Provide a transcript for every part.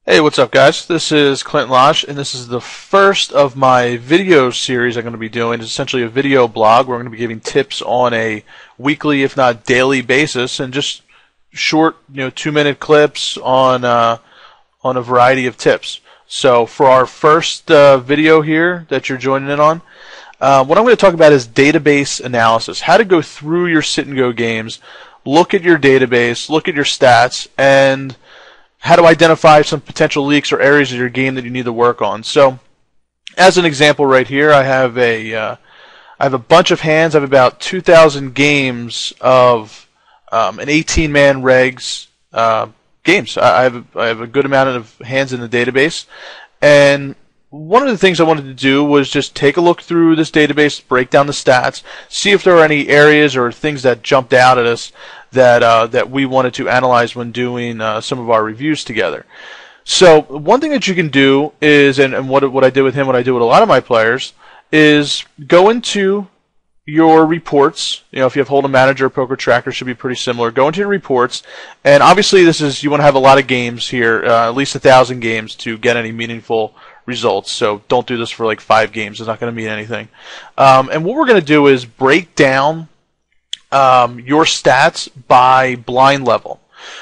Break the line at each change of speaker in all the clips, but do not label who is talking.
Hey, what's up, guys? This is Clint Lodge, and this is the first of my video series I'm going to be doing. It's essentially a video blog where I'm going to be giving tips on a weekly, if not daily basis, and just short, 2-minute clips on a variety of tips. So for our first video here that you're joining in on, what I'm going to talk about is database analysis. How to go through your sit-and-go games, look at your database, look at your stats, and how to identify some potential leaks or areas of your game that you need to work on. So, as an example right here, I have a bunch of hands. I have about 2,000 games of an 18-man regs games. I have a good amount of hands in the database, and one of the things I wanted to do was just take a look through this database, break down the stats, see if there are any areas or things that jumped out at us that we wanted to analyze when doing some of our reviews together. So one thing that you can do is, and what I did with him, what I do with a lot of my players, is go into your reports. If you have Holdem Manager or PokerTracker, it should be pretty similar. Go into your reports, and obviously you want to have a lot of games here, at least 1,000 games to get any meaningful results. So don't do this for like 5 games. It's not going to mean anything. And what we're going to do is break down your stats by blind level.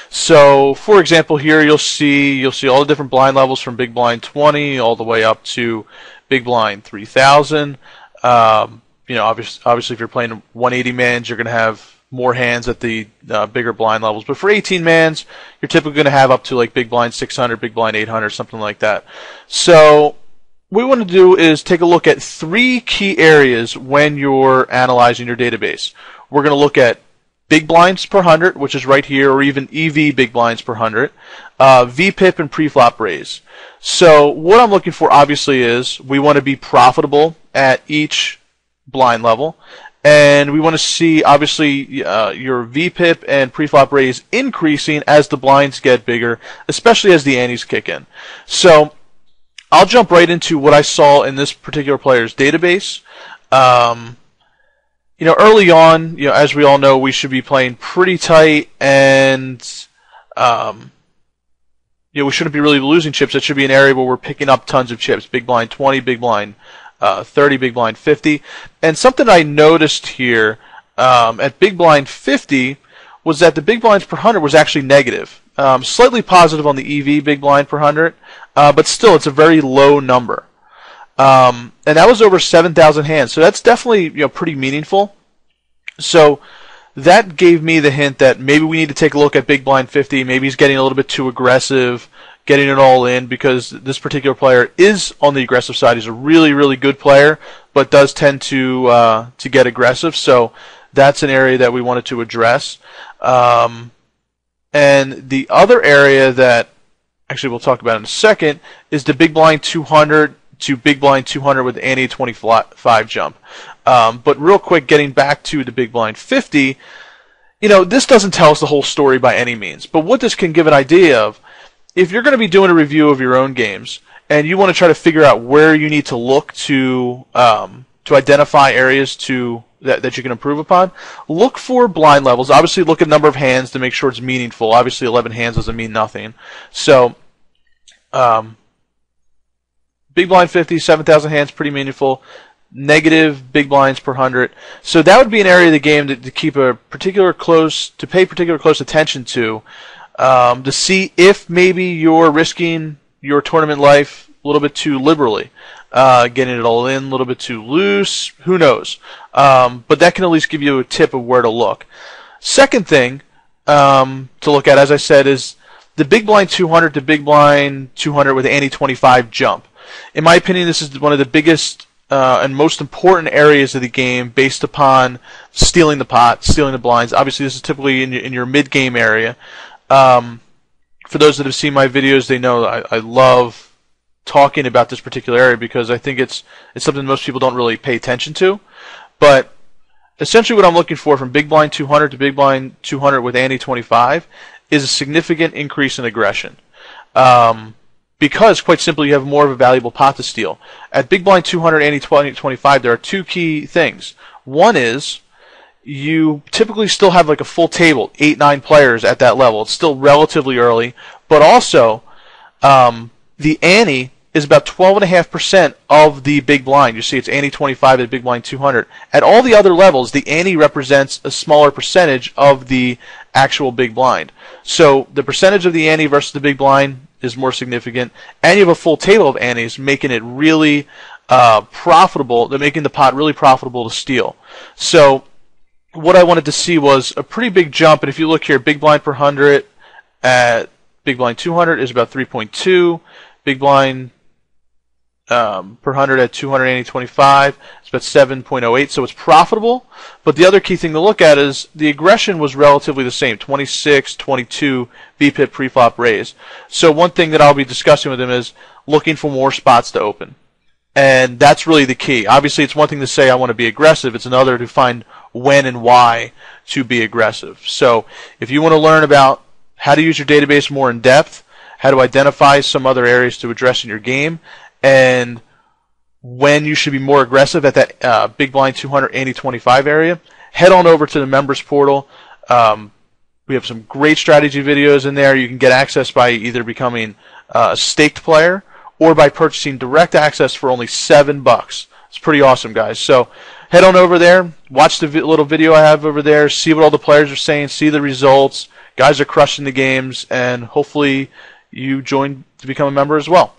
So, for example, here you'll see all the different blind levels from big blind 20 all the way up to big blind 3,000. Obviously, if you're playing 180 mans, you're going to have more hands at the bigger blind levels. But for 18 mans, you're typically going to have up to like big blind 600, big blind 800, something like that. So what we want to do is take a look at 3 key areas when you're analyzing your database. We're going to look at big blinds per 100, which is right here, or even EV big blinds per 100, VPIP and preflop raise. So what I'm looking for, obviously, is we want to be profitable at each blind level, and we want to see, obviously, your VPIP and preflop raise increasing as the blinds get bigger, especially as the antes kick in. So I'll jump right into what I saw in this particular player's database. Early on, as we all know, we should be playing pretty tight, and we shouldn't be really losing chips. It should be an area where we're picking up tons of chips. Big blind 20, big blind 30, big blind 50. And something I noticed here at big blind 50 was that the big blinds per 100 was actually negative. Slightly positive on the EV big blind per 100, but still it's a very low number. And that was over 7,000 hands, so that's definitely pretty meaningful. So that gave me the hint that maybe we need to take a look at big blind 50. Maybe he's getting a little bit too aggressive, getting it all in, because this particular player is on the aggressive side. He's a really, really good player, but does tend to get aggressive. So that's an area that we wanted to address. And the other area that actually we'll talk about in a second is the big blind 200 to big blind 200 with ante 25 jump. But real quick, getting back to the big blind 50, this doesn't tell us the whole story by any means. But what this can give an idea of, if you're going to be doing a review of your own games and you want to try to figure out where you need to look to identify areas that you can improve upon, look for blind levels. Obviously, look at number of hands to make sure it's meaningful. Obviously, 11 hands doesn't mean nothing. So, big blind 50, 7,000 hands, pretty meaningful. Negative big blinds per 100. So that would be an area of the game to pay particular close attention to see if maybe you're risking your tournament life a little bit too liberally, getting it all in a little bit too loose. Who knows? But that can at least give you a tip of where to look. Second thing to look at, as I said, is the big blind 200 to big blind 200 with ante 25 jump. In my opinion, this is one of the biggest and most important areas of the game based upon stealing the pot, stealing the blinds. Obviously, this is typically in your mid-game area. For those that have seen my videos, they know I love talking about this particular area because I think it's something most people don't really pay attention to. But essentially what I'm looking for from big blind 200 to big blind 200 with ante 25 is a significant increase in aggression. Because, quite simply, you have more of a valuable pot to steal. At big blind 200, ante 25, there are 2 key things. One is you typically still have like a full table, 8-9 players at that level. It's still relatively early, but also The ante is about 12.5% of the big blind. You see it's ante 25 at big blind 200. At all the other levels, the ante represents a smaller percentage of the actual big blind. So the percentage of the ante versus the big blind is more significant, and you have a full table of antes, making it really profitable. They're making the pot really profitable to steal. So what I wanted to see was a pretty big jump, and if you look here, big blind per 100 at big blind 200 is about 3.2. Big blind per 100 at 225 is about 7.08, so it's profitable. But the other key thing to look at is the aggression was relatively the same, 26, 22 VPIP preflop raise. So one thing that I'll be discussing with him is looking for more spots to open. And that's really the key. Obviously, it's one thing to say I want to be aggressive. It's another to find when and why to be aggressive. So if you want to learn about how to use your database more in depth, how to identify some other areas to address in your game, and when you should be more aggressive at that big blind 200 ante 25 area, head on over to the members portal. We have some great strategy videos in there. You can get access by either becoming a staked player or by purchasing direct access for only $7. It's pretty awesome, guys. So head on over there, watch the little video I have over there, see what all the players are saying, see the results. Guys are crushing the games, and hopefully you join to become a member as well.